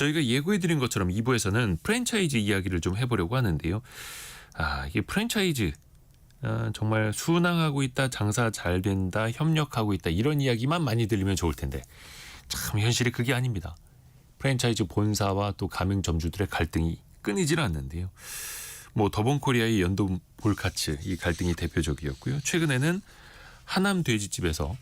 저희가 예고해드린 것처럼 2부에서는 프랜차이즈 이야기를 좀 해보려고 하는데요. 이게 프랜차이즈 정말 순항하고 있다, 장사 잘 된다, 협력하고 있다 이런 이야기만 많이 들리면 좋을 텐데 참 현실이 그게 아닙니다. 프랜차이즈 본사와 또 가맹점주들의 갈등이 끊이질 않는데요. 더본코리아의 연동 볼카츠 이 갈등이 대표적이었고요. 최근에는 하남 돼지집에서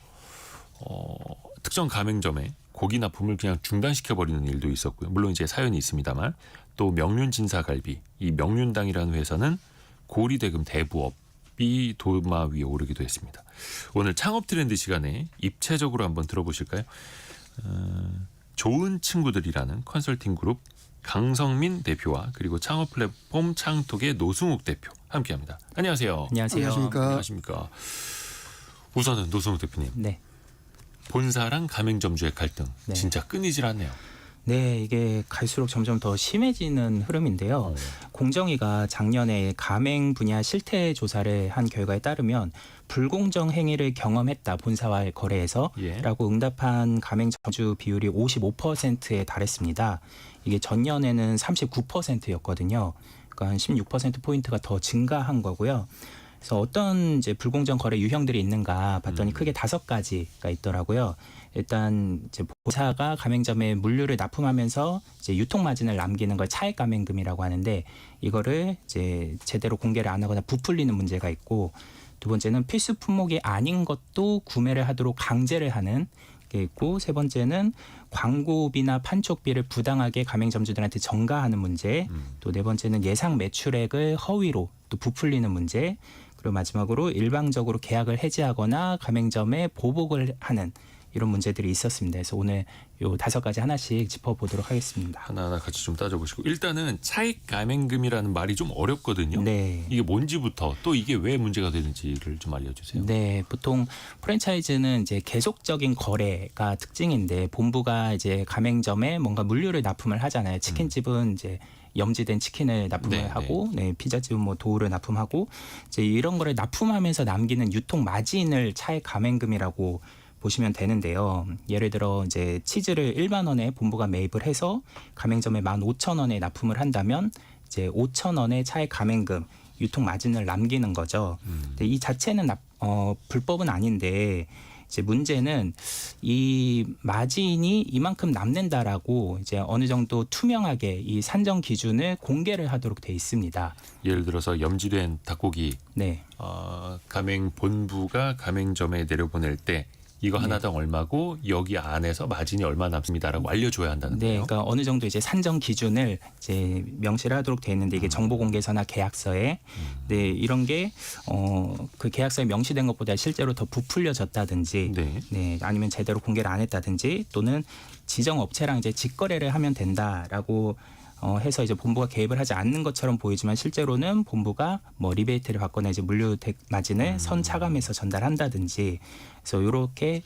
특정 가맹점에 고기 납품을 그냥 중단시켜버리는 일도 있었고요. 물론 이제 사연이 있습니다만 또 명륜진사갈비, 이 명륜당이라는 회사는 고리대금 대부업이 도마 위에 오르기도 했습니다. 오늘 창업 트렌드 시간에 입체적으로 한번 들어보실까요? 좋은 친구들이라는 컨설팅 그룹 강성민 대표와 그리고 창업 플랫폼 창톡의 노승욱 대표 함께합니다. 안녕하세요. 안녕하세요. 안녕하십니까. 우선은 노승욱 대표님. 네. 본사랑 가맹점주의 갈등 네. 진짜 끊이질 않네요. 네, 이게 갈수록 점점 더 심해지는 흐름인데요. 공정위가 작년에 가맹 분야 실태 조사를 한 결과에 따르면 불공정 행위를 경험했다 본사와의 거래에서 라고 응답한 가맹점주 비율이 55%에 달했습니다. 이게 전년에는 39%였거든요. 그러니까 한 16%포인트가 더 증가한 거고요. 그래서 어떤 이제 불공정 거래 유형들이 있는가 봤더니 크게 5가지가 있더라고요. 일단 이제 본사가 가맹점에 물류를 납품하면서 이제 유통 마진을 남기는 걸 차액 가맹금이라고 하는데 이거를 이제 제대로 공개를 안 하거나 부풀리는 문제가 있고, 두 번째는 필수 품목이 아닌 것도 구매를 하도록 강제를 하는 게 있고, 세 번째는 광고비나 판촉비를 부당하게 가맹점주들한테 전가하는 문제, 또 네 번째는 예상 매출액을 허위로 또 부풀리는 문제, 그리고 마지막으로 일방적으로 계약을 해지하거나 가맹점에 보복을 하는 이런 문제들이 있었습니다. 그래서 오늘 요 5가지 하나씩 짚어보도록 하겠습니다. 하나하나 같이 좀 따져보시고, 일단은 차익 가맹금이라는 말이 좀 어렵거든요. 네. 이게 뭔지부터 또 이게 왜 문제가 되는지를 좀 알려주세요. 네, 보통 프랜차이즈는 이제 계속적인 거래가 특징인데 본부가 이제 가맹점에 뭔가 물류를 납품을 하잖아요. 치킨집은 이제 염지된 치킨을 납품을 하고, 피자집은 도우를 납품하고, 이제 이런 거를 납품하면서 남기는 유통 마진을 차액 가맹금이라고 보시면 되는데요. 예를 들어 이제 치즈를 1만 원에 본부가 매입을 해서 가맹점에 15,000원에 납품을 한다면 이제 5,000원의 차액 가맹금 유통 마진을 남기는 거죠. 근데 이 자체는 불법은 아닌데 이제 문제는 이 마진이 이만큼 남는다라고 이제 어느 정도 투명하게 이 산정 기준을 공개를 하도록 돼 있습니다. 예를 들어서 염지된 닭고기, 가맹 본부가 가맹점에 내려보낼 때 이거 하나당 얼마고 여기 안에서 마진이 얼마 남습니다라고 알려줘야 한다는 거예요. 네, 그러니까 어느 정도 이제 산정 기준을 이제 명시를 하도록 돼 있는데 이게 정보공개서나 계약서에, 이런 게 그 계약서에 명시된 것보다 실제로 더 부풀려졌다든지, 아니면 제대로 공개를 안 했다든지, 또는 지정 업체랑 이제 직거래를 하면 된다라고 해서 이제 본부가 개입을 하지 않는 것처럼 보이지만 실제로는 본부가 리베이트를 받거나 이제 물류 마진을 선차감해서 전달한다든지, 그래서 이렇게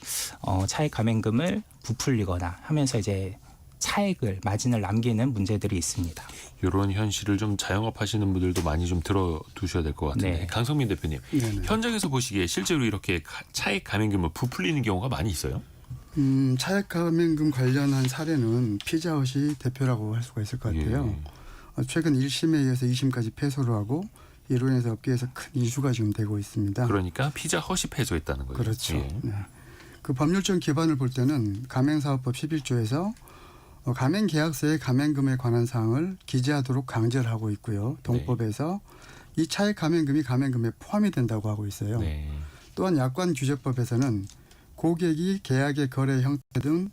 차액 가맹금을 부풀리거나 하면서 이제 차액을 마진을 남기는 문제들이 있습니다. 이런 현실을 좀 자영업 하시는 분들도 많이 좀 들어두셔야 될 것 같은데, 강성민 대표님, 현장에서 보시기에 실제로 이렇게 차액 가맹금을 부풀리는 경우가 많이 있어요? 차액 가맹금 관련한 사례는 피자헛이 대표라고 할 수가 있을 것 같아요. 최근 1심에 의해서 2심까지 패소를 하고 이로 인해서 업계에서 큰 이슈가 지금 되고 있습니다. 그러니까 피자헛이 패소했다는 거죠. 그렇죠. 그 법률적 기반을 볼 때는 가맹사업법 11조에서 가맹계약서의 가맹금에 관한 사항을 기재하도록 강제를 하고 있고요. 동법에서 이 차액 가맹금이 가맹금에 포함이 된다고 하고 있어요. 또한 약관규제법에서는 고객이 계약의 거래 형태 등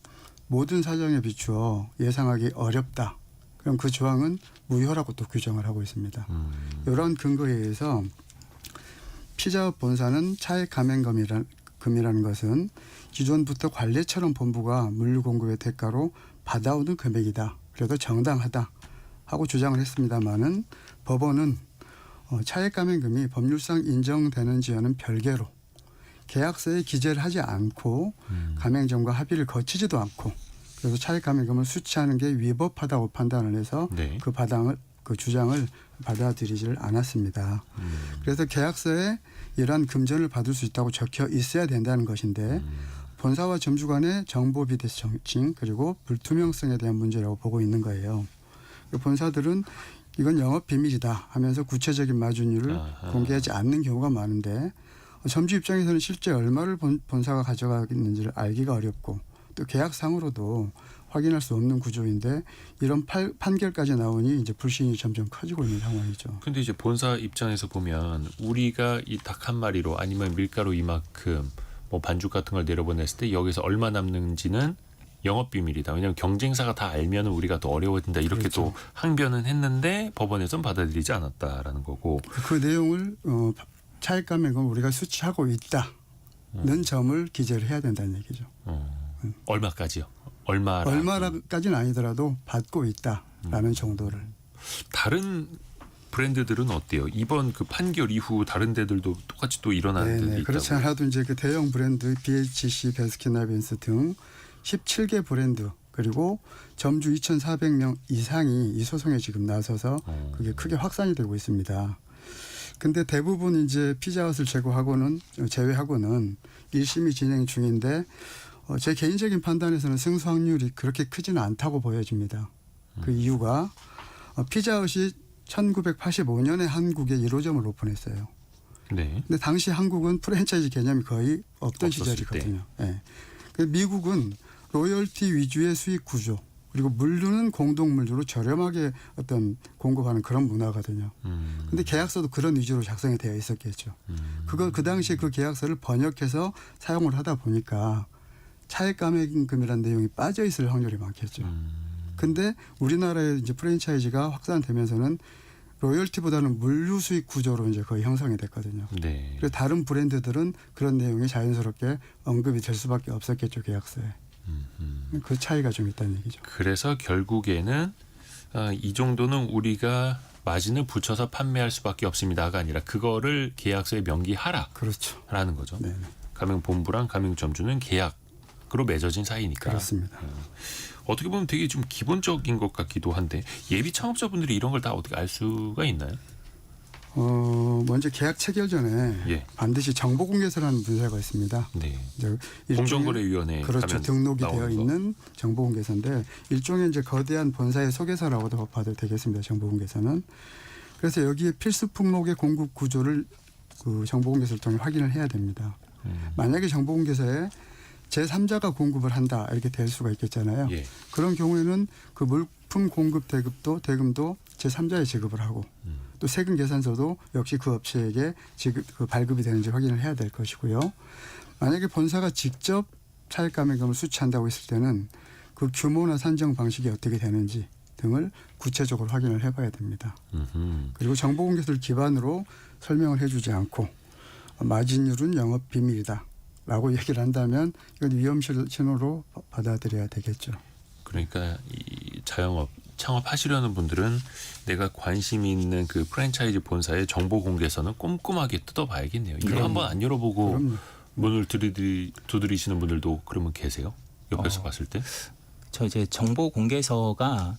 모든 사정에 비추어 예상하기 어렵다. 그럼 그 조항은 무효라고 또 규정을 하고 있습니다. 이런 근거에 의해서 피자헛 본사는 차액 가맹금이라는 것은 기존부터 관례처럼 본부가 물류 공급의 대가로 받아오는 금액이다. 그래도 정당하다 하고 주장을 했습니다마는 법원은 차액 가맹금이 법률상 인정되는지 여는 별개로 계약서에 기재를 하지 않고 가맹점과 합의를 거치지도 않고, 그래서 차액 가맹금을 수취하는 게 위법하다고 판단을 해서 그 주장을 받아들이지를 않았습니다. 그래서 계약서에 이러한 금전을 받을 수 있다고 적혀 있어야 된다는 것인데 본사와 점주 간의 정보 비대칭 그리고 불투명성에 대한 문제라고 보고 있는 거예요. 본사들은 이건 영업 비밀이다 하면서 구체적인 마진율을 공개하지 않는 경우가 많은데 점주 입장에서는 실제 얼마를 본사가 가져가겠는지를 알기가 어렵고 또 계약상으로도 확인할 수 없는 구조인데 이런 판결까지 나오니 이제 불신이 점점 커지고 있는 상황이죠. 근데 이제 본사 입장에서 보면 우리가 이 닭 한 마리로 아니면 밀가루 이만큼 뭐 반죽 같은 걸 내려보냈을 때 여기서 얼마 남는지는 영업 비밀이다. 왜냐하면 경쟁사가 다 알면 우리가 더 어려워진다. 이렇게 그렇죠. 또 항변은 했는데 법원에서는 받아들이지 않았다라는 거고. 그 내용을 차액 감액은 우리가 수취하고 있다는 점을 기재를 해야 된다는 얘기죠. 얼마까지요? 얼마라? 얼마까지는 아니더라도 받고 있다라는 정도를. 다른 브랜드들은 어때요? 이번 그 판결 이후 다른 데들도 똑같이 또 일어나는 데도 있다고. 그렇지 않아도 이제 그 대형 브랜드 BHC, 베스킨라빈스 등 17개 브랜드 그리고 점주 2,400명 이상이 이 소송에 지금 나서서 그게 크게 확산이 되고 있습니다. 근데 대부분 이제 피자헛을 제외하고는 1심이 진행 중인데 제 개인적인 판단에서는 승소 확률이 그렇게 크지는 않다고 보여집니다. 그 이유가 피자헛이 1985년에 한국에 1호점을 오픈했어요. 네. 근데 당시 한국은 프랜차이즈 개념이 거의 없던 시절이거든요. 네. 미국은 로열티 위주의 수익 구조 그리고 물류는 공동 물류로 저렴하게 어떤 공급하는 그런 문화거든요. 근데 계약서도 그런 위주로 작성이 되어 있었겠죠. 그 당시에 그 계약서를 번역해서 사용을 하다 보니까 차액 감액금이라는 내용이 빠져 있을 확률이 많겠죠. 근데 우리나라의 이제 프랜차이즈가 확산되면서는 로열티보다는 물류 수익 구조로 이제 거의 형성이 됐거든요. 네. 그래서 다른 브랜드들은 그런 내용이 자연스럽게 언급이 될 수밖에 없었겠죠, 계약서에. 그 차이가 좀 있다는 얘기죠. 그래서 결국에는 이 정도는 우리가 마진을 붙여서 판매할 수밖에 없습니다가 아니라 그거를 계약서에 명기하라라는 그렇죠. 거죠. 네, 가맹본부랑 가맹점주는 계약으로 맺어진 사이니까. 그렇습니다. 어떻게 보면 되게 좀 기본적인 것 같기도 한데 예비 창업자분들이 이런 걸 다 어떻게 알 수가 있나요? 먼저 계약 체결 전에 반드시 정보 공개서라는 문서가 있습니다. 네. 이제 공정거래위원회 그렇죠. 가면 등록이 되어 나오는 거. 있는 정보 공개서인데 일종의 이제 거대한 본사의 소개서라고도 봐도 되겠습니다. 정보 공개서는. 그래서 여기에 필수 품목의 공급 구조를 그 정보 공개서를 통해 확인을 해야 됩니다. 만약에 정보 공개서에 제3자가 공급을 한다 이렇게 될 수가 있겠잖아요. 예. 그런 경우에는 그 물품 공급 대금도 제3자에 지급을 하고 또 세금 계산서도 역시 그 업체에게 발급이 되는지 확인을 해야 될 것이고요. 만약에 본사가 직접 차액 감액금을 수취한다고 했을 때는 그 규모나 산정 방식이 어떻게 되는지 등을 구체적으로 확인을 해봐야 됩니다. 그리고 정보 공개서를 기반으로 설명을 해주지 않고 마진율은 영업 비밀이다. 라고 얘기를 한다면 이건 위험 신호로 받아들여야 되겠죠. 그러니까 이 자영업 창업하시려는 분들은 내가 관심 있는 그 프랜차이즈 본사의 정보 공개서는 꼼꼼하게 뜯어봐야겠네요. 이거 한번 안 열어보고 그럼요. 문을 두드리시는 분들도 그러면 계세요? 옆에서 봤을 때? 저 이제 정보 공개서가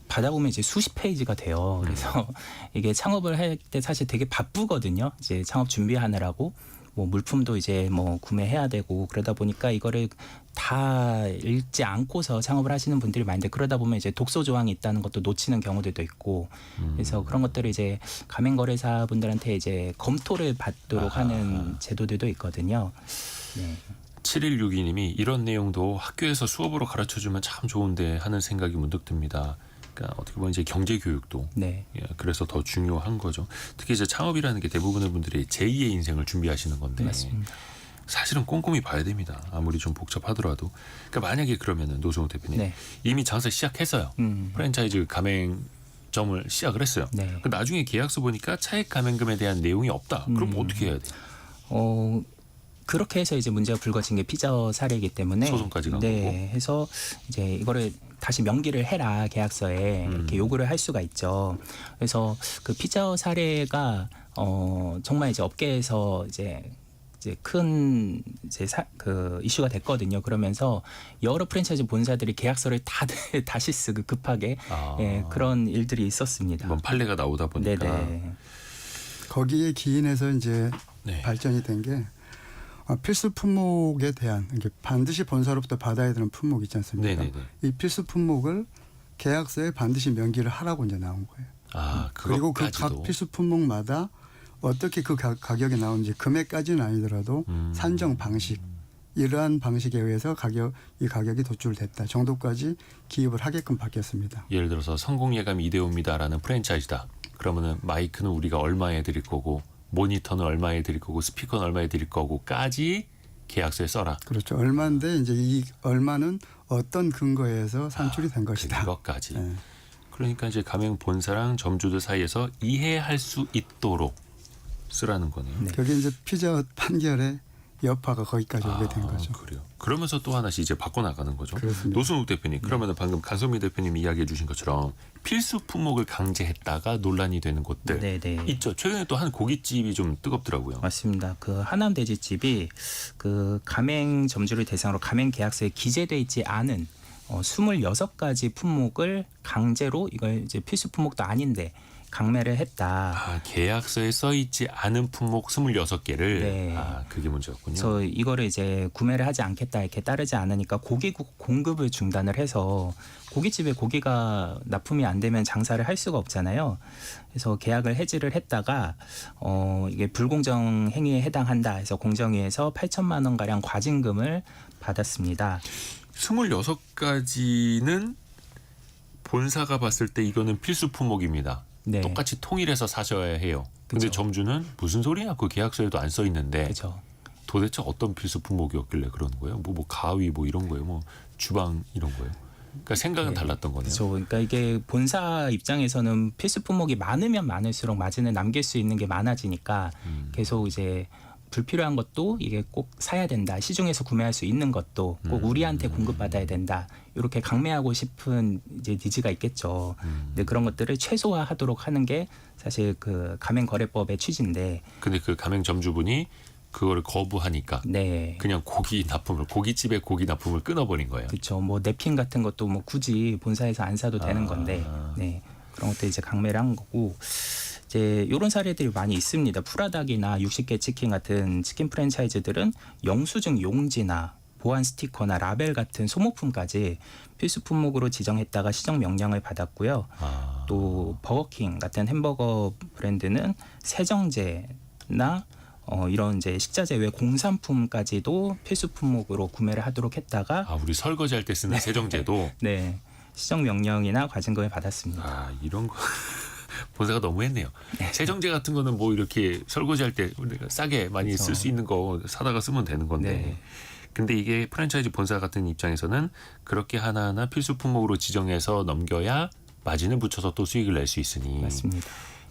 받아보면 이제 수십 페이지가 돼요. 그래서 이게 창업을 할 때 사실 되게 바쁘거든요. 이제 창업 준비하느라고. 뭐 물품도 이제 뭐 구매해야 되고 그러다 보니까 이거를 다 읽지 않고서 창업을 하시는 분들이 많은데 그러다 보면 이제 독소 조항이 있다는 것도 놓치는 경우들도 있고 그래서 그런 것들을 이제 가맹거래사 분들한테 이제 검토를 받도록 하는 제도들도 있거든요. 네. 7162님이 이런 내용도 학교에서 수업으로 가르쳐주면 참 좋은데 하는 생각이 문득 듭니다. 그러니까 어떻게 보면 이제 경제 교육도 네. 그래서 더 중요한 거죠. 특히 이제 창업이라는 게 대부분의 분들이 제2의 인생을 준비하시는 건데 맞습니다. 사실은 꼼꼼히 봐야 됩니다. 아무리 좀 복잡하더라도. 그러니까 만약에 그러면은 노종호 대표님 네. 이미 장사 시작했어요. 프랜차이즈 가맹점을 시작을 했어요. 네. 그 나중에 계약서 보니까 차액 가맹금에 대한 내용이 없다. 그럼 어떻게 해야 돼요? 그렇게 해서 이제 문제가 불거진 게 피자헛 사례이기 때문에 소송까지 간 거고. 해서 이제 이거를 다시 명기를 해라 계약서에 이렇게 요구를 할 수가 있죠. 그래서 그 피자헛 사례가 정말 이제 업계에서 이제 큰 그 이슈가 됐거든요. 그러면서 여러 프랜차이즈 본사들이 계약서를 다들 다시 쓰고 급하게 그런 일들이 있었습니다. 이번 판례가 나오다 보니까 네네. 거기에 기인해서 이제 네. 발전이 된 게 필수 품목에 대한 이게 반드시 본사로부터 받아야 되는 품목 있지 않습니까? 네네네. 이 필수 품목을 계약서에 반드시 명기를 하라고 이제 나온 거예요. 아, 그리고 그 그것까지도. 각 필수 품목마다 어떻게 그 가격이 나오는지 금액까지는 아니더라도 산정 방식 이러한 방식에 의해서 이 가격이 도출됐다 정도까지 기입을 하게끔 바뀌었습니다. 예를 들어서 성공 예감 이데오입니다라는 프랜차이즈다. 그러면은 마이크는 우리가 얼마에 드릴 거고 모니터는 얼마에 드릴 거고 스피커는 얼마에 드릴 거고까지 계약서에 써라. 그렇죠. 얼마인데 이제 이 얼마는 어떤 근거에서 산출이 된 것이다. 그것까지. 네. 그러니까 이제 가맹 본사랑 점주들 사이에서 이해할 수 있도록 쓰라는 거네요. 네. 그게 이제 피자 판결의 여파가 거기까지 오게 된 거죠. 그래요. 그러면서 또 하나씩 이제 바꿔나가는 거죠. 그렇습니다. 노순욱 대표님, 그러면은 방금 강성민 대표님이 이야기해 주신 것처럼 필수 품목을 강제했다가 논란이 되는 곳들 네네. 있죠. 최근에 또 한 고깃집이 좀 뜨겁더라고요. 맞습니다. 그 하남 돼지집이 그 가맹 점주를 대상으로 가맹 계약서에 기재돼 있지 않은 26가지 품목을 강제로 이걸 이제 필수 품목도 아닌데 강매를 했다. 아, 계약서에 써 있지 않은 품목 26개를 네. 아, 그게 문제였군요. 그래서 이거를 이제 구매를 하지 않겠다 이렇게 따르지 않으니까 고기 공급을 중단을 해서 고깃집에 고기가 납품이 안 되면 장사를 할 수가 없잖아요. 그래서 계약을 해지를 했다가 이게 불공정 행위에 해당한다 해서 공정위에서 8천만 원 가량 과징금을 받았습니다. 26가지는 본사가 봤을 때 이거는 필수 품목입니다. 네. 똑같이 통일해서 사셔야 해요. 근데 그쵸. 점주는 무슨 소리야? 그 계약서에도 안 써 있는데 그렇죠. 도대체 어떤 필수 품목이었길래 그러는 거예요? 뭐 가위 뭐 이런 거예요? 뭐 주방 이런 거예요? 그러니까 생각은 네. 달랐던 거네요. 그렇죠. 그러니까 이게 본사 입장에서는 필수 품목이 많으면 많을수록 마진을 남길 수 있는 게 많아지니까 계속 이제 불필요한 것도 이게 꼭 사야 된다. 시중에서 구매할 수 있는 것도 꼭 우리한테 공급받아야 된다. 이렇게 강매하고 싶은 이제 니즈가 있겠죠. 근데 그런 것들을 최소화하도록 하는 게 사실 그 가맹거래법의 취지인데, 근데 그 가맹 점주분이 그거를 거부하니까 네, 그냥 고깃집에 고기 납품을 끊어버린 거예요. 그렇죠. 뭐 냅킨 같은 것도 뭐 굳이 본사에서 안 사도 되는 건데, 네, 그런 것도 이제 강매를 한 거고. 이제 이런 사례들이 많이 있습니다. 프라닭이나 60개 치킨 같은 치킨 프랜차이즈들은 영수증 용지나 보안 스티커나 라벨 같은 소모품까지 필수 품목으로 지정했다가 시정 명령을 받았고요. 또 버거킹 같은 햄버거 브랜드는 세정제나 이런 이제 식자재 외 공산품까지도 필수 품목으로 구매를 하도록 했다가 아, 우리 설거지할 때 쓰는 세정제도 네, 시정 명령이나 과징금을 받았습니다. 아, 이런 거 본사가 너무했네요. 세정제 같은 거는 뭐 이렇게 설거지할 때 우리가 싸게 많이 그렇죠. 쓸 수 있는 거 사다가 쓰면 되는 건데. 네. 근데 이게 프랜차이즈 본사 같은 입장에서는 그렇게 하나하나 필수 품목으로 지정해서 넘겨야 마진을 붙여서 또 수익을 낼 수 있으니 맞습니다.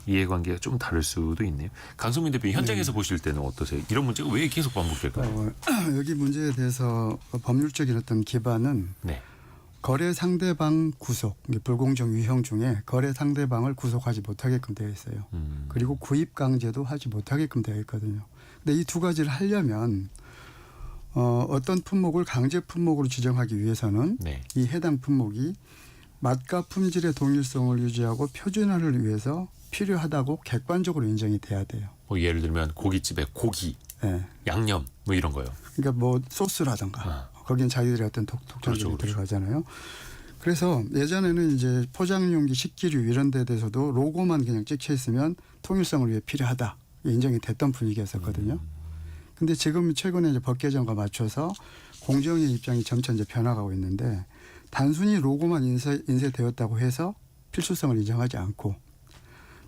이해관계가 좀 다를 수도 있네요. 강성민 대표님 현장에서 보실 때는 어떠세요? 이런 문제가 왜 계속 반복될까요? 여기 문제에 대해서 법률적인 어떤 기반은 네. 거래 상대방 구속, 불공정 유형 중에 거래 상대방을 구속하지 못하게끔 되어 있어요. 그리고 구입 강제도 하지 못하게끔 되어 있거든요. 근데 이 두 가지를 하려면 어떤 품목을 강제 품목으로 지정하기 위해서는 네. 이 해당 품목이 맛과 품질의 동일성을 유지하고 표준화를 위해서 필요하다고 객관적으로 인정이 돼야 돼요. 뭐 예를 들면 고깃집에 고기, 네. 양념 뭐 이런 거요. 그러니까 뭐 소스라든가 거기는 자기들의 어떤 독점적이 그렇죠. 들어가잖아요. 그래서 예전에는 이제 포장용기, 식기류 이런 데 대해서도 로고만 그냥 찍혀 있으면 통일성을 위해 필요하다 인정이 됐던 분위기였었거든요. 근데 지금 최근에 이제 법 개정과 맞춰서 공정의 입장이 점차 이제 변화가고 있는데 단순히 로고만 인쇄되었다고 해서 필수성을 인정하지 않고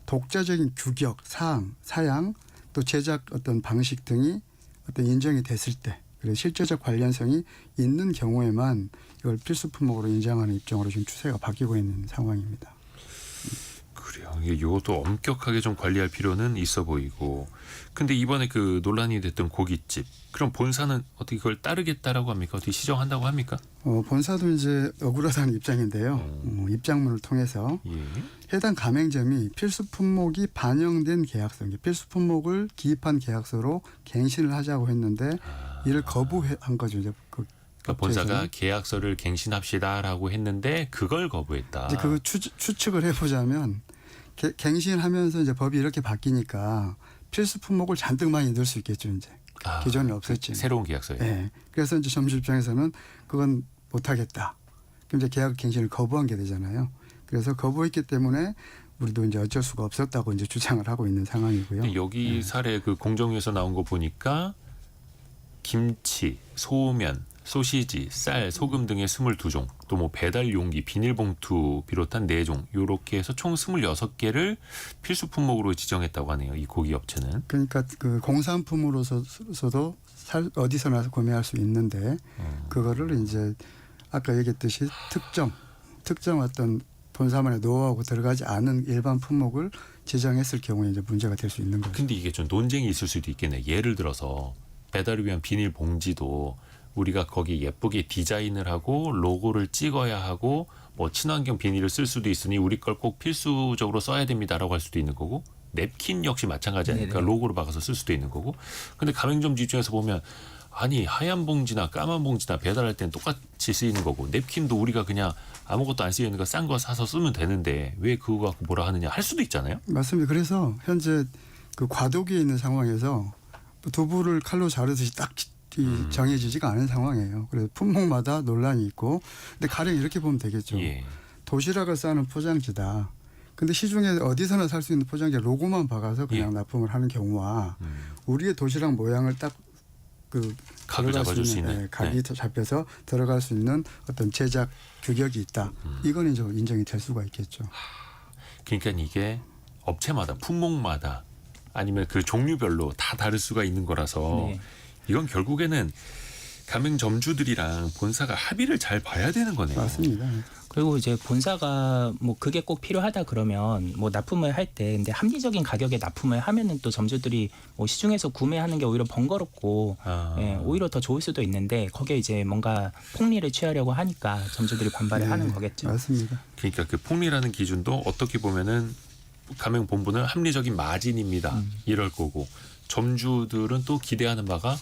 독자적인 규격, 사항, 사양, 또 제작 어떤 방식 등이 어떤 인정이 됐을 때 그리고 실제적 관련성이 있는 경우에만 이걸 필수 품목으로 인정하는 입장으로 지금 추세가 바뀌고 있는 상황입니다. 그래요. 이것도 엄격하게 좀 관리할 필요는 있어 보이고. 근데 이번에 그 논란이 됐던 고깃집. 그럼 본사는 어떻게 그걸 따르겠다라고 합니까? 어떻게 시정한다고 합니까? 본사도 이제 억울하다는 입장인데요. 입장문을 통해서 예. 해당 가맹점이 필수 품목이 반영된 계약서, 필수 품목을 기입한 계약서로 갱신을 하자고 했는데 이를 거부한 거죠. 이제 그러니까 본사가 계약서를 갱신합시다라고 했는데 그걸 거부했다. 이제 그 추측을 해보자면 갱신하면서 이제 법이 이렇게 바뀌니까 필수 품목을 잔뜩 많이 넣을 수 있겠죠. 이제 기존에 없었지. 새로운 계약서에. 예. 그래서 이제 점주 입장에서는 그건 못하겠다. 그럼 이제 계약 갱신을 거부한 게 되잖아요. 그래서 거부했기 때문에 우리도 이제 어쩔 수가 없었다고 이제 주장을 하고 있는 상황이고요. 근데 여기 사례 그 공정위에서 나온 거 보니까 김치, 소면, 소시지, 쌀, 소금 등의 22종, 또 뭐 배달 용기, 비닐봉투 비롯한 4종, 요렇게 해서 총 26개를 필수 품목으로 지정했다고 하네요. 이 고기 업체는. 그러니까 그 공산품으로서도 어디서나 구매할 수 있는데 그거를 이제 아까 얘기했듯이 특정 어떤 본사만의 노하우가 들어가지 않은 일반 품목을 지정했을 경우에 이제 문제가 될 수 있는 거죠. 근데 이게 좀 논쟁이 있을 수도 있겠네. 예를 들어서 배달을 위한 비닐 봉지도 우리가 거기 예쁘게 디자인을 하고 로고를 찍어야 하고 뭐 친환경 비닐을 쓸 수도 있으니 우리 걸 꼭 필수적으로 써야 됩니다라고 할 수도 있는 거고, 냅킨 역시 마찬가지 아닐까. 로고를 박아서 쓸 수도 있는 거고. 근데 가맹점주 입장에서 보면 아니 하얀 봉지나 까만 봉지나 배달할 땐 똑같이 쓰이는 거고, 냅킨도 우리가 그냥 아무것도 안 쓰이는 거 싼 거 사서 쓰면 되는데 왜 그거 갖고 뭐라 하느냐 할 수도 있잖아요. 맞습니다. 그래서 현재 그 과도기에 있는 상황에서 두부를 칼로 자르듯이 딱 정해지지가 않은 상황이에요. 그래서 품목마다 논란이 있고, 근데 가령 이렇게 보면 되겠죠. 예. 도시락을 싸는 포장지다. 근데 시중에 어디서나 살 수 있는 포장지 로고만 박아서 그냥 납품을 하는 경우와 우리의 도시락 모양을 딱 그 각을 잡아줄 수 있는. 각이 잡혀서 들어갈 수 있는 어떤 제작 규격이 있다. 이건 이제 인정이 될 수가 있겠죠. 그러니까 이게 업체마다 품목마다 아니면 그 종류별로 다 다를 수가 있는 거라서 네. 이건 결국에는 가맹점주들이랑 본사가 합의를 잘 봐야 되는 거네요. 맞습니다. 그리고 이제 본사가 뭐 그게 꼭 필요하다 그러면 뭐 납품을 할 때 근데 합리적인 가격에 납품을 하면은 또 점주들이 뭐 시중에서 구매하는 게 오히려 번거롭고 예, 오히려 더 좋을 수도 있는데 거기에 이제 뭔가 폭리를 취하려고 하니까 점주들이 반발을 하는 거겠죠. 맞습니다. 그러니까 그 폭리라는 기준도 어떻게 보면은 가맹본부는 합리적인 마진입니다. 이럴 거고, 점주들은 또 기대하는 바가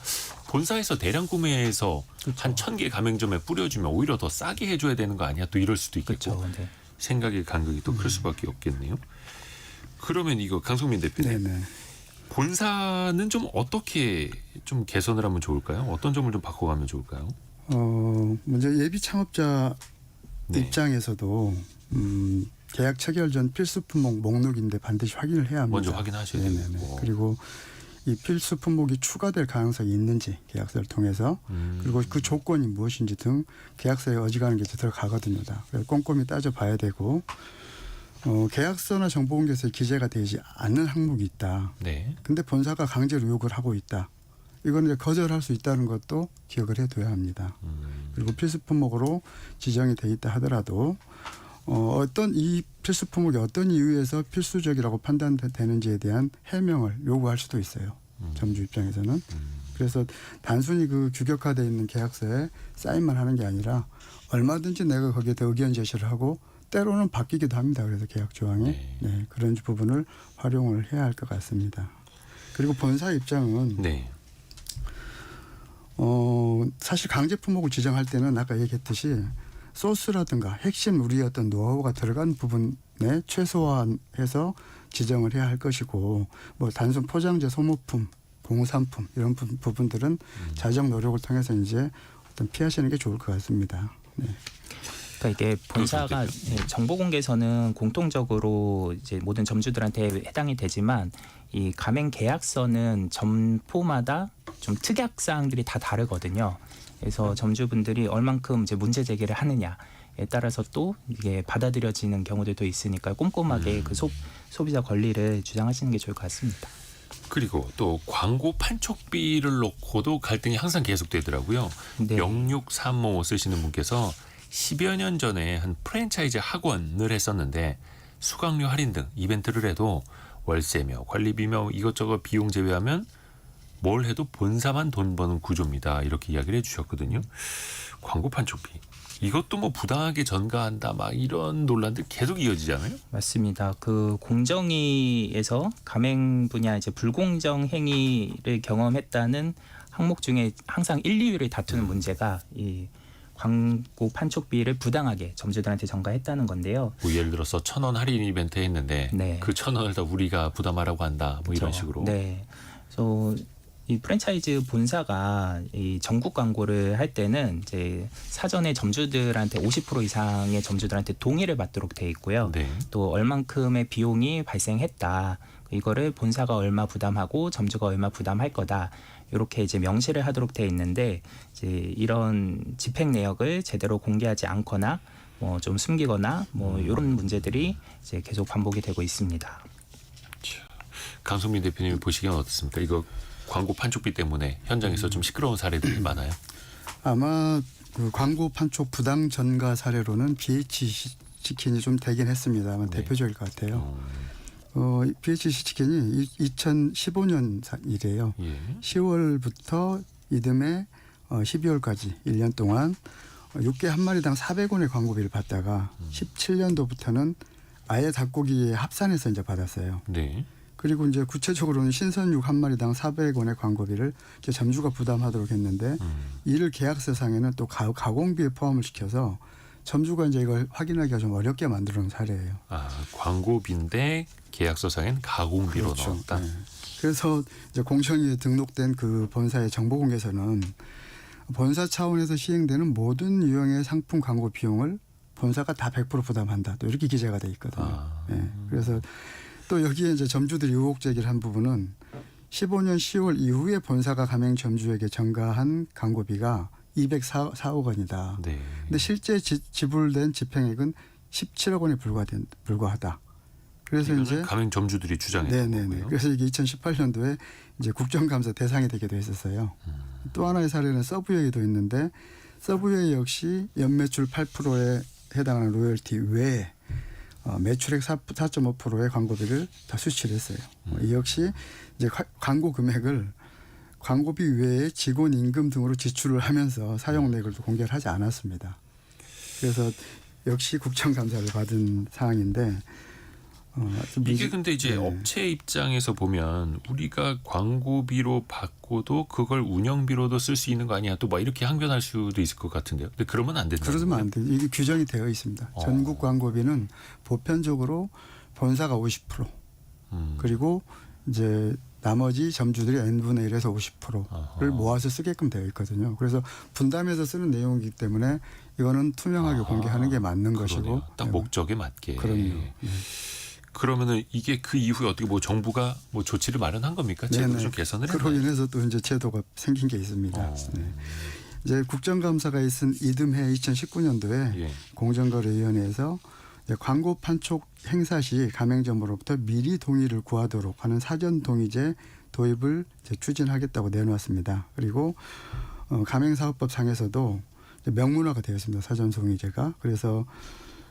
본사에서 대량 구매해서 한 1,000개 가맹점에 뿌려주면 오히려 더 싸게 해줘야 되는 거 아니야? 또 이럴 수도 있겠고. 그렇죠. 네. 생각의 간극이 또 클 수밖에 없겠네요. 그러면 이거 강성민 대표님, 네네. 본사는 좀 어떻게 좀 개선을 하면 좋을까요? 어떤 점을 좀 바꿔가면 좋을까요? 먼저 예비 창업자 네. 입장에서도 계약 체결 전 필수 품목 목록인데 반드시 확인을 해야 합니다. 먼저 확인하셔야 네네네. 되고. 그리고 이 필수 품목이 추가될 가능성이 있는지 계약서를 통해서 그리고 그 조건이 무엇인지 등 계약서에 어지간한 게 들어가거든요. 그래서 꼼꼼히 따져봐야 되고 계약서나 정보공개서에 기재가 되지 않는 항목이 있다. 네. 근데 본사가 강제로 요구를 하고 있다. 이건 이제 거절할 수 있다는 것도 기억을 해둬야 합니다. 그리고 필수 품목으로 지정이 돼 있다 하더라도 어떤 이 필수 품목이 어떤 이유에서 필수적이라고 판단되는지에 대한 해명을 요구할 수도 있어요. 점주 입장에서는. 그래서 단순히 그 규격화되어 있는 계약서에 사인만 하는 게 아니라 얼마든지 내가 거기에 더 의견 제시를 하고 때로는 바뀌기도 합니다. 그래서 계약 조항이 네, 그런 부분을 활용을 해야 할 것 같습니다. 그리고 본사 입장은 네. 사실 강제 품목을 지정할 때는 아까 얘기했듯이 소스라든가 핵심 우리의 어떤 노하우가 들어간 부분에 최소화해서 지정을 해야 할 것이고 뭐 단순 포장재 소모품, 공산품 이런 부분들은 자정 노력을 통해서 이제 어떤 피하시는 게 좋을 것 같습니다. 네. 그러니까 이게 본사가 정보 공개서는 공통적으로 이제 모든 점주들한테 해당이 되지만 이 가맹 계약서는 점포마다 좀 특약 사항들이 다 다르거든요. 그래서 점주분들이 얼만큼 이제 문제 제기를 하느냐에 따라서 또 이게 받아들여지는 경우들도 있으니까 꼼꼼하게 그 소비자 권리를 주장하시는 게 좋을 것 같습니다. 그리고 또 광고 판촉비를 놓고도 갈등이 항상 계속되더라고요. 네. 0635 쓰시는 분께서 10여 년 전에 한 프랜차이즈 학원을 했었는데 수강료 할인 등 이벤트를 해도 월세며 관리비며 이것저것 비용 제외하면 뭘 해도 본사만 돈 버는 구조입니다. 이렇게 이야기를 해주셨거든요. 광고 판촉비. 이것도 뭐 부당하게 전가한다 막 이런 논란들 계속 이어지잖아요. 맞습니다. 그 공정위에서 가맹 분야 이제 불공정 행위를 경험했다는 항목 중에 항상 1, 2위를 다투는 문제가 이 광고 판촉비를 부당하게 점주들한테 전가했다는 건데요. 뭐 예를 들어서 1,000원 할인 이벤트 했는데 네. 그 1,000원을 다 우리가 부담하라고 한다. 뭐 이런 식으로. 네. 그래서 이 프랜차이즈 본사가 이 전국 광고를 할 때는 이제 사전에 점주들한테 50% 이상의 점주들한테 동의를 받도록 돼 있고요. 네. 또 얼만큼의 비용이 발생했다. 이거를 본사가 얼마 부담하고 점주가 얼마 부담할 거다. 이렇게 이제 명시를 하도록 돼 있는데 이제 이런 집행 내역을 제대로 공개하지 않거나 뭐 좀 숨기거나 뭐 이런 문제들이 이제 계속 반복이 되고 있습니다. 강성민 대표님이 보시기엔 어떻습니까? 이거 광고 판촉비 때문에 현장에서 좀 시끄러운 사례들이 많아요. 아마 그 광고 판촉 부당 전가 사례로는 BH 치킨이 좀 되긴 했습니다. 아마 네. 대표적일 것 같아요. BH 치킨이 2015년 일이에요. 예. 10월부터 이듬해 12월까지 1년 동안 육개 한 마리당 400원의 광고비를 받다가 17년도부터는 아예 닭고기에 합산해서 이제 받았어요. 네. 그리고 이제 구체적으로는 신선육 한 마리당 400원의 광고비를 이제 점주가 부담하도록 했는데 이를 계약서상에는 또 가공비에 포함을 시켜서 점주가 이제 이걸 확인하기가 좀 어렵게 만들어 놓은 사례예요. 아, 광고비인데 계약서상엔 가공비로 그렇죠. 넣었다. 네. 그래서 이제 공청회에 등록된 그 본사의 정보공개서는 본사 차원에서 시행되는 모든 유형의 상품 광고 비용을 본사가 다 100% 부담한다. 또 이렇게 기재가 돼 있거든요. 아. 네. 그래서 또 여기에 이제 점주들이 의혹 제기를 한 부분은 15년 10월 이후에 본사가 가맹 점주에게 전가한 광고비가 204억 원이다. 네. 근데 실제 지불된 집행액은 17억 원에 불과하다. 그래서 이제 가맹 점주들이 주장했던 네네네. 거고요. 그래서 이게 2018년도에 이제 국정감사 대상이 되기도 했었어요. 또 하나의 사례는 서브웨이도 있는데 서브웨이 역시 연매출 8%에 해당하는 로열티 외에 매출액 4.5%의 광고비를 다 수취를 했어요. 이 역시 이제 광고 금액을 광고비 외에 직원 임금 등으로 지출을 하면서 사용 내역을 공개를 하지 않았습니다. 그래서 역시 국정감사를 받은 사항인데 이게 근데 이제 네. 업체 입장에서 보면 우리가 광고비로 받고도 그걸 운영비로도 쓸 수 있는 거 아니야? 또 막 이렇게 항변할 수도 있을 것 같은데요. 근데 그러면 안 된다. 그러면 안 돼요. 이게 규정이 되어 있습니다. 전국 광고비는 보편적으로 본사가 50% 그리고 이제 나머지 점주들이 n분의 1에서 50%를 모아서 쓰게끔 되어 있거든요. 그래서 분담해서 쓰는 내용이기 때문에 이거는 투명하게 공개하는 게 맞는 것이고. 그러네요. 딱 목적에 맞게. 그럼요. 네. 그러면은 이게 그 이후에 어떻게 뭐 정부가 뭐 조치를 마련한 겁니까? 제도를 좀 개선을 그로 했나요? 인해서 또 이제 제도가 생긴 게 있습니다. 네. 이제 국정감사가 있은 이듬해 2019년도에 예. 공정거래위원회에서 광고 판촉 행사 시 가맹점으로부터 미리 동의를 구하도록 하는 사전 동의제 도입을 이제 추진하겠다고 내놓았습니다. 그리고 가맹사업법 상에서도 명문화가 되어 있습니다. 사전 동의제가. 그래서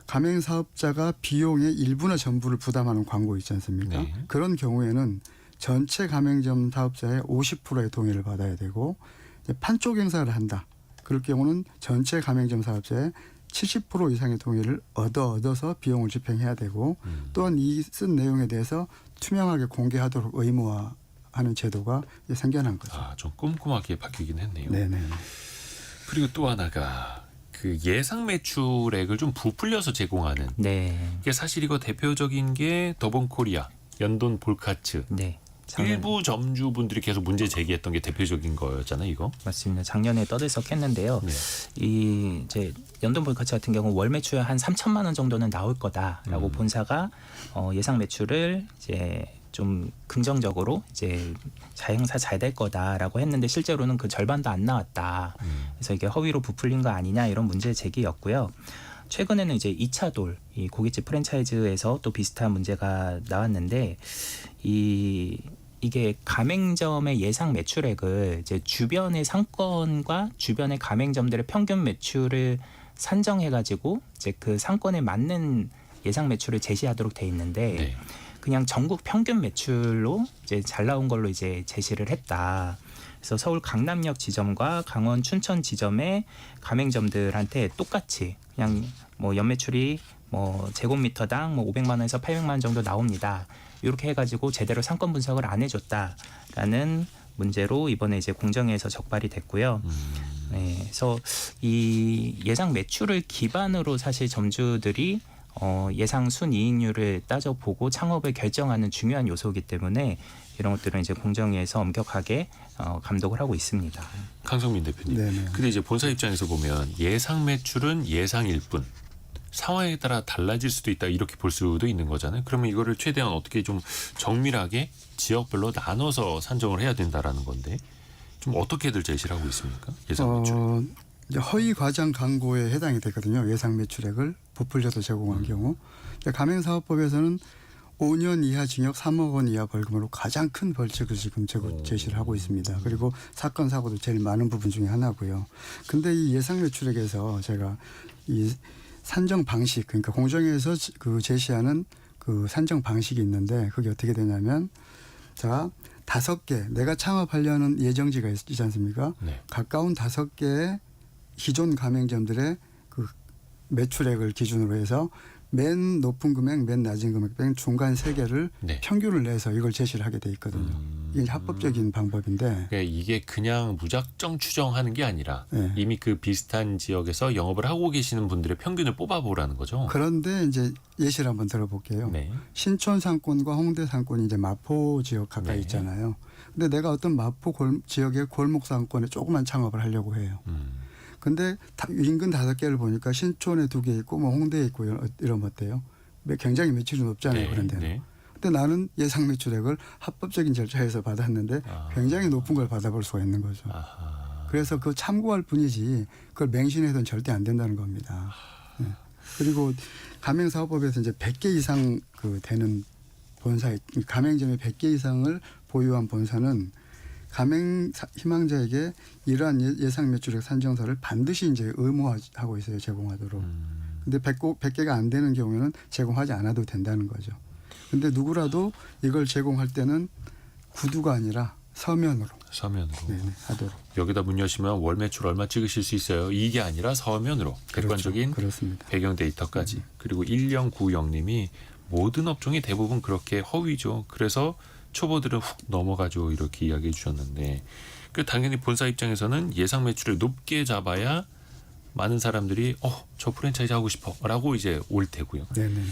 가맹사업자가 비용의 일부나 전부를 부담하는 광고 있지 않습니까? 네. 그런 경우에는 전체 가맹점 사업자의 50%의 동의를 받아야 되고 이제 판촉 행사를 한다. 그럴 경우는 전체 가맹점 사업자의 70% 이상의 동의를 얻어서 비용을 집행해야 되고 또한 이 쓴 내용에 대해서 투명하게 공개하도록 의무화하는 제도가 이제 생겨난 거죠. 아, 좀 꼼꼼하게 바뀌긴 했네요. 네네. 그리고 또 하나가 그 예상 매출액을 좀 부풀려서 제공하는. 네. 이게 사실 이거 대표적인 게 더본코리아, 연돈 볼카츠. 네. 일부 점주분들이 계속 문제 제기했던 게 대표적인 거였잖아요, 이거. 맞습니다. 작년에 떠들썩했는데요. 네. 이 이제 연돈 볼카츠 같은 경우 월 매출 한 3천만 원 정도는 나올 거다라고 본사가 예상 매출을 이제 좀 긍정적으로 이제 자행사 잘 될 거다라고 했는데 실제로는 그 절반도 안 나왔다. 그래서 이게 허위로 부풀린 거 아니냐 이런 문제 제기였고요. 최근에는 이제 2차 돌, 이 고깃집 프랜차이즈에서 또 비슷한 문제가 나왔는데 이게 가맹점의 예상 매출액을 이제 주변의 상권과 주변의 가맹점들의 평균 매출을 산정해가지고 이제 그 상권에 맞는 예상 매출을 제시하도록 돼 있는데 네. 그냥 전국 평균 매출로 이제 잘 나온 걸로 이제 제시를 했다. 그래서 서울 강남역 지점과 강원 춘천 지점의 가맹점들한테 똑같이 그냥 뭐 연매출이 뭐 제곱미터당 뭐 500만 원에서 800만 원 정도 나옵니다. 이렇게 해가지고 제대로 상권 분석을 안 해줬다라는 문제로 이번에 이제 공정위에서 적발이 됐고요. 네, 그래서 이 예상 매출을 기반으로 사실 점주들이 예상 순이익률을 따져보고 창업을 결정하는 중요한 요소이기 때문에 이런 것들은 이제 공정위에서 엄격하게 감독을 하고 있습니다. 강성민 대표님. 네네. 근데 이제 본사 입장에서 보면 예상 매출은 예상일 뿐 상황에 따라 달라질 수도 있다 이렇게 볼 수도 있는 거잖아요. 그러면 이거를 최대한 어떻게 좀 정밀하게 지역별로 나눠서 산정을 해야 된다라는 건데 좀 어떻게들 제시를 하고 있습니까? 예상 매출. 이제 허위 과장 광고에 해당이 되거든요. 예상 매출액을 부풀려서 제공한 경우. 가맹사업법에서는 5년 이하 징역 3억 원 이하 벌금으로 가장 큰 벌칙을 지금 제시를 하고 있습니다. 그리고 사건 사고도 제일 많은 부분 중에 하나고요. 근데 이 예상 매출액에서 제가 이 산정 방식, 그러니까 공정위에서 그 제시하는 그 산정 방식이 있는데 그게 어떻게 되냐면 자 5개 내가 창업하려는 예정지가 있지 않습니까? 네. 가까운 5개의 기존 가맹점들의 그 매출액을 기준으로 해서 맨 높은 금액, 맨 낮은 금액 뺀 중간 3개를 네. 평균을 내서 이걸 제시를 하게 돼 있거든요. 이게 합법적인 방법인데 그러니까 이게 그냥 무작정 추정하는 게 아니라 네. 이미 그 비슷한 지역에서 영업을 하고 계시는 분들의 평균을 뽑아보라는 거죠. 그런데 이제 예시를 한번 들어볼게요. 네. 신촌 상권과 홍대 상권이 이제 마포 지역 가까이 네. 있잖아요. 근데 내가 어떤 마포 지역의 골목 상권에 조그만 창업을 하려고 해요. 근데 인근 5개를 보니까 신촌에 2개 있고 뭐 홍대에 있고 이러면 어때요? 굉장히 매출이 높잖아요. 네. 그런 데는. 네. 근데 나는 예상 매출액을 합법적인 절차에서 받았는데 굉장히 높은 걸 받아볼 수가 있는 거죠. 아하. 그래서 그 참고할 뿐이지 그걸 맹신해서는 절대 안 된다는 겁니다. 네. 그리고 가맹사업법에서 이제 100개 이상 그 되는 본사, 가맹점이 100개 이상을 보유한 본사는 가맹 희망자에게 이러한 예상 매출액 산정서를 반드시 이제 의무화하고 있어요. 제공하도록. 근데 100개가 안 되는 경우에는 제공하지 않아도 된다는 거죠. 근데 누구라도 이걸 제공할 때는 구두가 아니라 서면으로 네네, 하도록. 여기다 문 여시면 월 매출 얼마 찍으실 수 있어요. 이게 아니라 서면으로 객관적인 그렇습니다. 배경 데이터까지. 그리고 1090님이 모든 업종이 대부분 그렇게 허위죠. 그래서 초보들은 훅 넘어가죠. 이렇게 이야기해 주셨는데 당연히 본사 입장에서는 예상 매출을 높게 잡아야 많은 사람들이 저 프랜차이즈 하고 싶어라고 이제 올 테고요. 네네.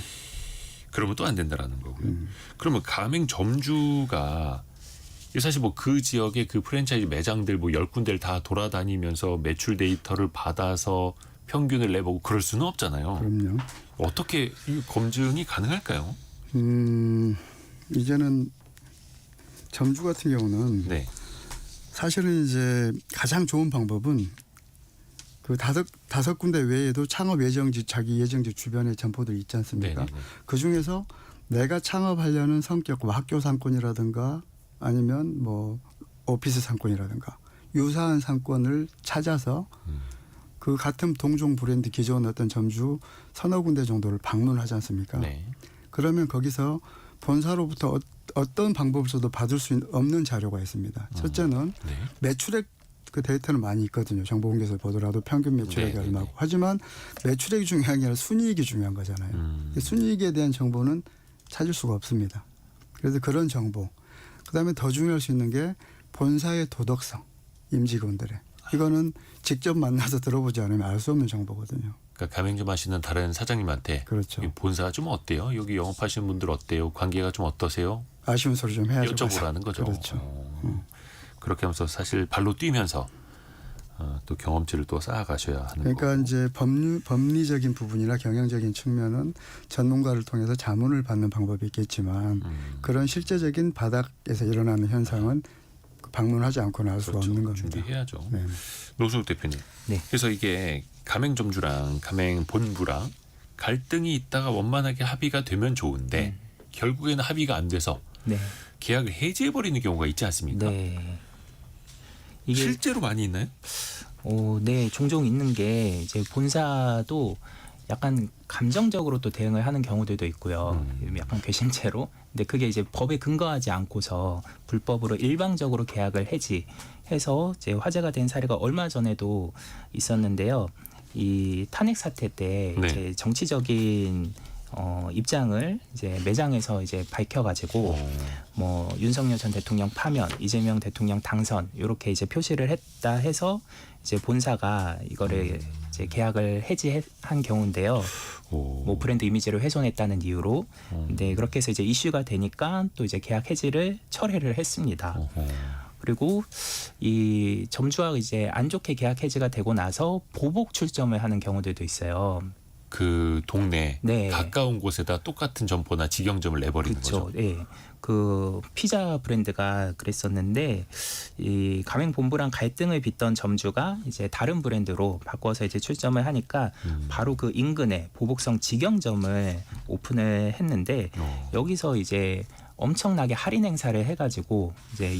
그러면 또 안 된다라는 거고요. 그러면 가맹점주가 사실 뭐 그 지역의 그 프랜차이즈 매장들 뭐 10군데를 다 돌아다니면서 매출 데이터를 받아서 평균을 내보고 그럴 수는 없잖아요. 그럼요. 어떻게 이 검증이 가능할까요? 이제는 점주 같은 경우는 네. 사실은 이제 가장 좋은 방법은 그 다섯 군데 외에도 창업 예정지 자기 예정지 주변에 점포들이 있지 않습니까? 네네네. 그 중에서 내가 창업하려는 성격, 뭐 학교 상권이라든가 아니면 뭐 오피스 상권이라든가 유사한 상권을 찾아서 그 같은 동종 브랜드 기존 어떤 점주 서너 군데 정도를 방문하지 않습니까? 네. 그러면 거기서 본사로부터 어떤 방법을 써도 받을 수 없는 자료가 있습니다. 첫째는 네. 매출액 그 데이터는 많이 있거든요. 정보공개에서 보더라도 평균 매출액이 네네네. 얼마고. 하지만 매출액이 중요한 게 아니라 순이익이 중요한 거잖아요. 순이익에 대한 정보는 찾을 수가 없습니다. 그래서 그런 정보. 그다음에 더 중요할 수 있는 게 본사의 도덕성, 임직원들의. 이거는 직접 만나서 들어보지 않으면 알 수 없는 정보거든요. 그러니까 가맹점 하시는 다른 사장님한테 그렇죠. 이 본사가 좀 어때요? 여기 영업하시는 분들 어때요? 관계가 좀 어떠세요? 아쉬운 소리 좀 해야죠. 여쭤보라는 거죠. 그렇죠. 그렇게 하면서 사실 발로 뛰면서 또 경험치를 또 쌓아가셔야 하는 그러니까 거고. 이제 법리적인 부분이나 경영적인 측면은 전문가를 통해서 자문을 받는 방법이 있겠지만 그런 실제적인 바닥에서 일어나는 현상은 방문하지 않고는 알 수가 그렇죠. 없는 겁니다. 준비해야죠. 네. 노승욱 대표님. 네. 그래서 이게 가맹점주랑 가맹본부랑 갈등이 있다가 원만하게 합의가 되면 좋은데 결국에는 합의가 안 돼서 네. 계약을 해지해버리는 경우가 있지 않습니까? 네. 이게 실제로 많이 있나요? 네, 종종 있는 게 이제 본사도 약간 감정적으로 또 대응을 하는 경우들도 있고요. 약간 괘씸죄로. 근데 그게 이제 법에 근거하지 않고서 불법으로 일방적으로 계약을 해지해서 이제 화제가 된 사례가 얼마 전에도 있었는데요. 이 탄핵 사태 때 네. 이제 정치적인 입장을 이제 매장에서 이제 밝혀가지고 뭐 윤석열 전 대통령 파면, 이재명 대통령 당선 이렇게 이제 표시를 했다 해서 이제 본사가 이거를 이제 계약을 해지한 경우인데요. 뭐 브랜드 이미지를 훼손했다는 이유로. 근데 그렇게 해서 이제 이슈가 되니까 또 이제 계약 해지를 철회를 했습니다. 그리고 이 점주와 이제 안 좋게 계약 해지가 되고 나서 보복 출점을 하는 경우들도 있어요. 그 동네 네. 가까운 곳에다 똑같은 점포나 직영점을 내버리는 그렇죠. 거죠. 예. 그 피자 브랜드가 그랬었는데 이 가맹본부랑 갈등을 빚던 점주가 이제 다른 브랜드로 바꿔서 이제 출점을 하니까 바로 그 인근에 보복성 직영점을 오픈을 했는데 여기서 이제 엄청나게 할인 행사를 해가지고 이제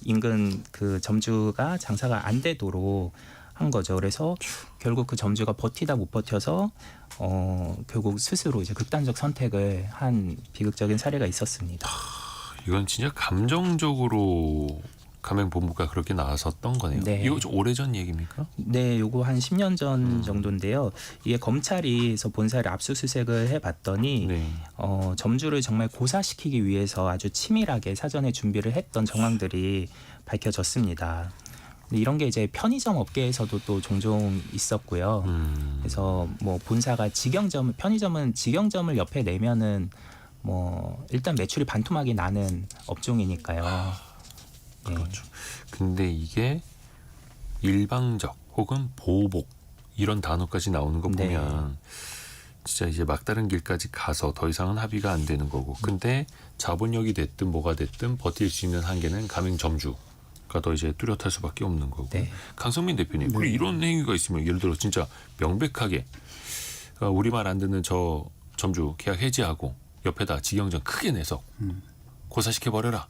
인근 그 점주가 장사가 안 되도록 한 거죠. 그래서 결국 그 점주가 버티다 못 버텨서 결국 스스로 이제 극단적 선택을 한 비극적인 사례가 있었습니다. 이건 진짜 감정적으로 가맹본부가 그렇게 나섰던 거네요. 네. 이거 좀 오래전 얘기입니까? 네, 요거 한 10년 전 정도인데요. 이게 검찰이서 본사를 압수수색을 해봤더니 네. 점주를 정말 고사시키기 위해서 아주 치밀하게 사전에 준비를 했던 정황들이 밝혀졌습니다. 근데 이런 게 이제 편의점 업계에서도 또 종종 있었고요. 그래서 뭐 본사가 편의점은 직영점을 옆에 내면은 뭐 일단 매출이 반토막이 나는 업종이니까요. 그렇죠. 근데 이게 일방적 혹은 보복 이런 단어까지 나오는 거 네. 보면 진짜 이제 막다른 길까지 가서 더 이상은 합의가 안 되는 거고. 근데 자본력이 됐든 뭐가 됐든 버틸 수 있는 한계는 가맹점주가 더 이제 뚜렷할 수밖에 없는 거고. 네. 강성민 대표님, 그리고 이런 행위가 있으면 예를 들어 진짜 명백하게 우리 말 안 듣는 저 점주 계약 해지하고 옆에다 직영점 크게 내서 고사시켜 버려라.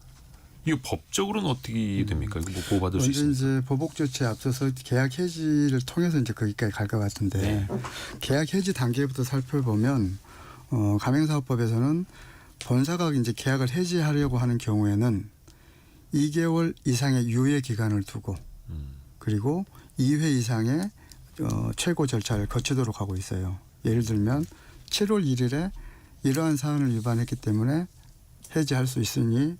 이거 법적으로는 어떻게 됩니까? 이거 뭐 보호받을 수 먼저 있습니까? 이제 보복 조치에 앞서서 계약 해지를 통해서 이제 거기까지 갈 것 같은데 네. 계약 해지 단계부터 살펴보면 가맹사업법에서는 본사가 이제 계약을 해지하려고 하는 경우에는 2개월 이상의 유예 기간을 두고 그리고 2회 이상의 최고 절차를 거치도록 하고 있어요. 예를 들면 7월 1일에 이러한 사안을 위반했기 때문에 해지할 수 있으니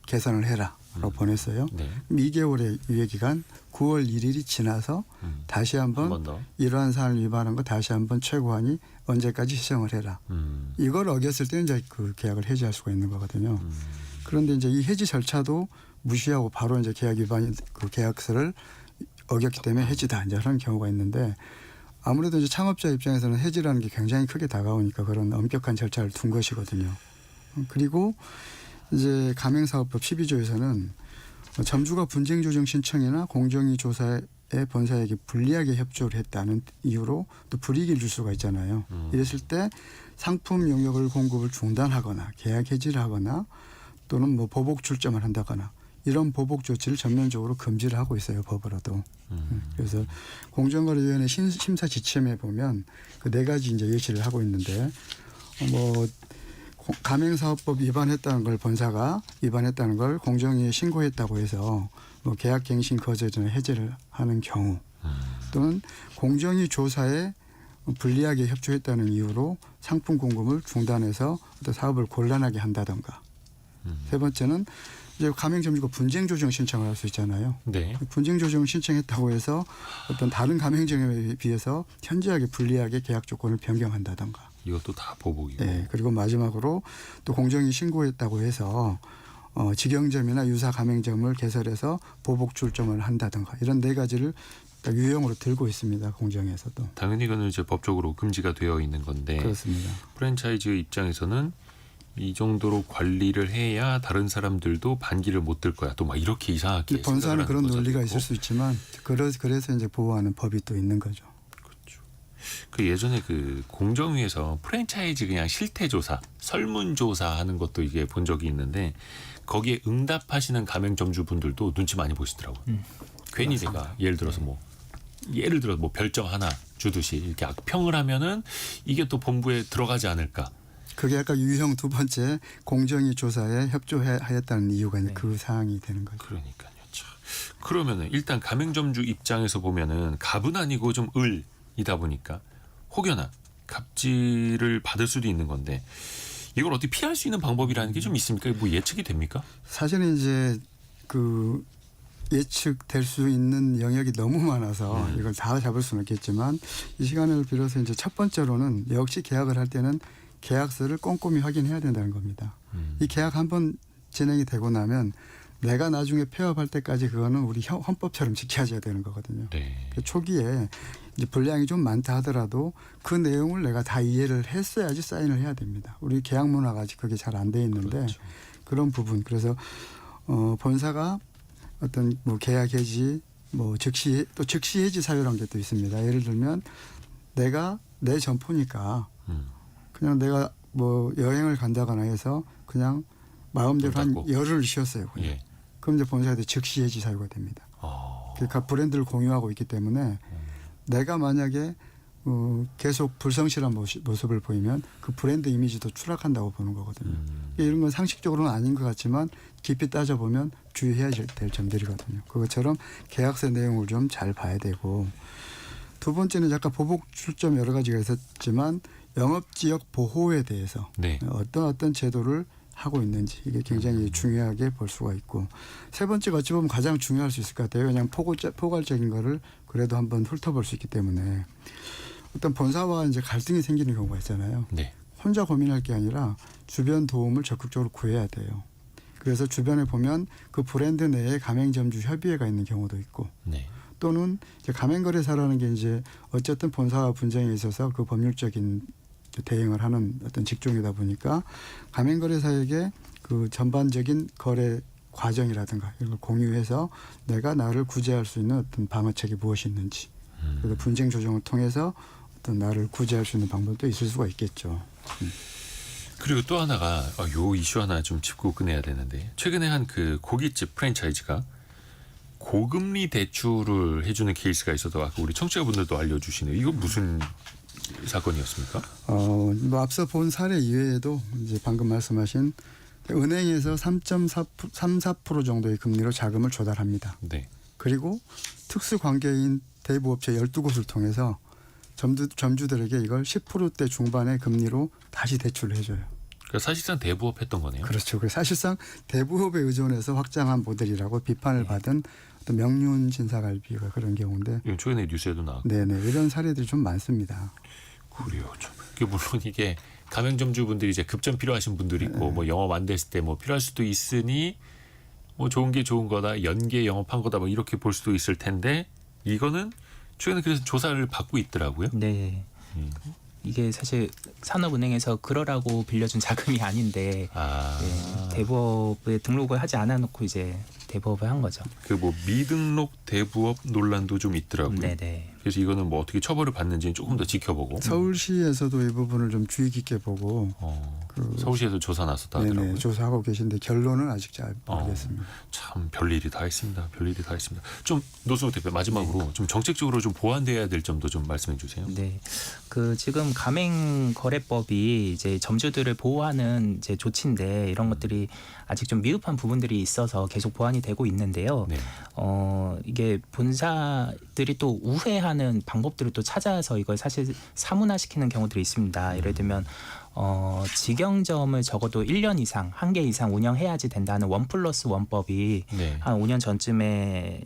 개선을 해라라고 보냈어요. 네. 2개월의 유예 기간 9월 1일이 지나서 다시 한 한번 번 더. 이러한 사안을 위반한 거 다시 한번 최고한이 언제까지 시정을 해라. 이걸 어겼을 때는 이제 그 계약을 해지할 수가 있는 거거든요. 그런데 이제 이 해지 절차도 무시하고 바로 이제 계약 위반 그 계약서를 어겼기 때문에 해지다 이제 그런 경우가 있는데 아무래도 이제 창업자 입장에서는 해지라는 게 굉장히 크게 다가오니까 그런 엄격한 절차를 둔 것이거든요. 그리고 이제 가맹사업법 12조에서는 점주가 분쟁 조정 신청이나 공정위 조사에 본사에게 불리하게 협조를 했다는 이유로 또 불이익을 줄 수가 있잖아요. 이랬을 때 상품 영역을 공급을 중단하거나 계약 해지를 하거나 또는 뭐 보복 출점을 한다거나 이런 보복 조치를 전면적으로 금지를 하고 있어요, 법으로도. 그래서 공정거래위원회 심사 지침에 보면 그 네 가지 이제 예시를 하고 있는데 뭐 가맹사업법 위반했다는 걸 본사가 위반했다는 걸 공정위에 신고했다고 해서 뭐 계약갱신 거절이나 해지를 하는 경우 또는 공정위 조사에 불리하게 협조했다는 이유로 상품 공급을 중단해서 어떤 사업을 곤란하게 한다던가. 세 번째는 이제 가맹점주가 분쟁 조정 신청을 할 수 있잖아요. 네. 분쟁 조정 신청했다고 해서 어떤 다른 가맹점에 비해서 현저하게 불리하게 계약 조건을 변경한다던가. 이것도 다 보복이고. 네. 그리고 마지막으로 또 공정위 신고했다고 해서 직영점이나 유사 가맹점을 개설해서 보복 출점을 한다던가 이런 네 가지를 유형으로 들고 있습니다. 공정에서도. 당연히 이거는 이제 법적으로 금지가 되어 있는 건데 그렇습니다. 프랜차이즈 입장에서는 이 정도로 관리를 해야 다른 사람들도 반기를 못 들 거야. 또 막 이렇게 이상하게 본사는 그런 논리가 있고. 있을 수 있지만 그래서 이제 보호하는 법이 또 있는 거죠. 그 예전에 그 공정위에서 프랜차이즈 그냥 실태조사, 설문조사 하는 것도 이게 본 적이 있는데 거기에 응답하시는 가맹점주분들도 눈치 많이 보시더라고요. 괜히 내가 예를 들어서 뭐 별점 하나 주듯이 이렇게 악평을 하면은 이게 또 본부에 들어가지 않을까. 그게 아까 유형 두 번째 공정위 조사에 협조하였다는 이유가 이제 그 사항이 되는 거죠. 그러니까요. 참. 그러면은 일단 가맹점주 입장에서 보면은 갑은 아니고 좀 을이다 보니까 혹여나 갑질을 받을 수도 있는 건데 이걸 어떻게 피할 수 있는 방법이라는 게 좀 있습니까? 뭐 예측이 됩니까? 사실은 이제 그 예측될 수 있는 영역이 너무 많아서 이걸 다 잡을 수는 없겠지만 이 시간을 빌어서 이제 첫 번째로는 역시 계약을 할 때는 계약서를 꼼꼼히 확인해야 된다는 겁니다. 이 계약 한번 진행이 되고 나면 내가 나중에 폐업할 때까지 그거는 우리 헌법처럼 지켜져야 되는 거거든요. 네. 초기에 이제 분량이 좀 많다 하더라도 그 내용을 내가 다 이해를 했어야지 사인을 해야 됩니다. 우리 계약 문화가 아직 그게 잘 안 돼 있는데 그렇죠. 그런 부분. 그래서 본사가 어떤 뭐 계약 해지, 뭐 즉시 해지 사유라는 게 또 있습니다. 예를 들면 내가 내 점포니까 그냥 내가 뭐 여행을 간다거나 해서 그냥 마음대로 한 닫고. 열흘 쉬었어요. 그냥. 예. 그럼 이제 본사한테 즉시 해지 사유가 됩니다. 그러니까 브랜드를 공유하고 있기 때문에 내가 만약에 계속 불성실한 모습을 보이면 그 브랜드 이미지도 추락한다고 보는 거거든요. 이런 건 상식적으로는 아닌 것 같지만 깊이 따져보면 주의해야 될 점들이거든요. 그것처럼 계약서 내용을 좀 잘 봐야 되고 두 번째는 약간 보복 출점 여러 가지가 있었지만 영업지역 보호에 대해서 네. 어떤 제도를 하고 있는지 이게 굉장히 중요하게 볼 수가 있고 세 번째가 어찌 보면 가장 중요할 수 있을 것 같아요. 그냥 포괄적인 거를 그래도 한번 훑어볼 수 있기 때문에 어떤 본사와 이제 갈등이 생기는 경우가 있잖아요. 네. 혼자 고민할 게 아니라 주변 도움을 적극적으로 구해야 돼요. 그래서 주변에 보면 그 브랜드 내에 가맹점주 협의회가 있는 경우도 있고 네. 또는 이제 가맹거래사라는 게 이제 어쨌든 본사와 분쟁에 있어서 그 법률적인 대응을 하는 어떤 직종이다 보니까 가맹거래사에게 그 전반적인 거래 과정이라든가 이런 걸 공유해서 내가 나를 구제할 수 있는 어떤 방어책이 무엇이 있는지 그래서 분쟁 조정을 통해서 어떤 나를 구제할 수 있는 방법도 있을 수가 있겠죠. 그리고 또 하나가 요 이슈 하나 좀 짚고 끝내야 되는데 최근에 한 그 고깃집 프랜차이즈가 고금리 대출을 해주는 케이스가 있어서 아까 우리 청취자분들도 알려주시네요. 이거 무슨 사건이었습니까? 뭐 앞서 본 사례 이외에도 이제 방금 말씀하신 은행에서 3.34% 정도의 금리로 자금을 조달합니다. 네. 그리고 특수 관계인 대부업체 12곳을 통해서 점주들에게 이걸 10%대 중반의 금리로 다시 대출을 해줘요. 그러니까 사실상 대부업 했던 거네요. 그렇죠. 그래서 사실상 대부업에 의존해서 확장한 모델이라고 비판을 받은 어떤 명륜 진사갈비가 그런 경우인데 이건 최근에 뉴스에도 나왔고. 네네 이런 사례들이 좀 많습니다. 그래요. 좀. 물론 이게 가맹점주분들이 이제 급전 필요하신 분들이 있고 뭐 영업 안 됐을 때 뭐 필요할 수도 있으니 뭐 좋은 게 좋은 거다, 연계 영업한 거다 뭐 이렇게 볼 수도 있을 텐데 이거는 최근에 그래서 조사를 받고 있더라고요. 네. 이게 사실 산업은행에서 그러라고 빌려준 자금이 아닌데 네, 대부업에 등록을 하지 않아 놓고 이제 대부업을 한 거죠. 그 뭐 미등록 대부업 논란도 좀 있더라고요. 네네. 그래서 이거는 뭐 어떻게 처벌을 받는지는 조금 더 지켜보고. 서울시에서도 이 부분을 좀 주의 깊게 보고 서울시에서 조사 나섰다 하더라고요. 네네, 조사하고 계신데 결론은 아직 잘 모르겠습니다. 참 별일이 다 있습니다. 별일이 다 있습니다. 좀 노승욱 대표 마지막으로 좀 정책적으로 좀 보완돼야 될 점도 좀 말씀해 주세요. 네. 그 지금 가맹거래법이 이제 점주들을 보호하는 이제 조치인데 이런 것들이 아직 좀 미흡한 부분들이 있어서 계속 보완이 되고 있는데요. 네. 이게 본사들이 또 우회하는 방법들을 또 찾아서 이걸 사실 사문화시키는 경우들이 있습니다. 예를 들면 직영점을 적어도 1년 이상, 한 개 이상 운영해야지 된다는 1+1법이 네. 한 5년 전쯤에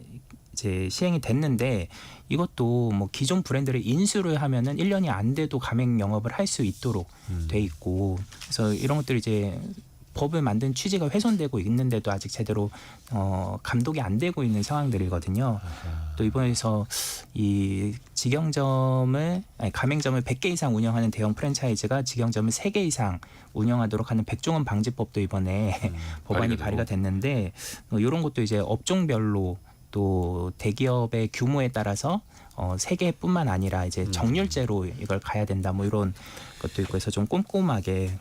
이제 시행이 됐는데 이것도 뭐 기존 브랜드를 인수를 하면은 1년이 안 돼도 가맹 영업을 할 수 있도록 돼 있고 그래서 이런 것들이 이제 법을 만든 취지가 훼손되고 있는데도 아직 제대로 감독이 안 되고 있는 상황들이거든요. 또 이번에서 이 가맹점을 100개 이상 운영하는 대형 프랜차이즈가 직영점을 3개 이상 운영하도록 하는 백종원 방지법도 이번에 법안이 발의가 됐는데 이런 것도 이제 업종별로 또 대기업의 규모에 따라서 세계뿐만 아니라 이제 정률제로 이걸 가야 된다 뭐 이런 것도 있고 해서 좀 꼼꼼하게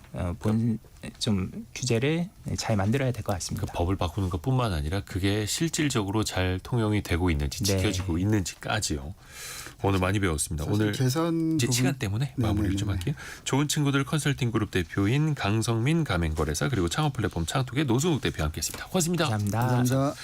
좀 규제를 잘 만들어야 될 것 같습니다. 그 법을 바꾸는 것뿐만 아니라 그게 실질적으로 잘 통용이 되고 있는지 네. 지켜지고 있는지까지요. 오늘 많이 배웠습니다. 오늘 개선 이제 부분- 시간 때문에 마무리를 좀 할게요. 좋은 친구들 컨설팅 그룹 대표인 강성민 가맹거래사 그리고 창업 플랫폼 창톡의 노승욱 대표와 함께했습니다. 고맙습니다. 감사합니다. 감사합니다.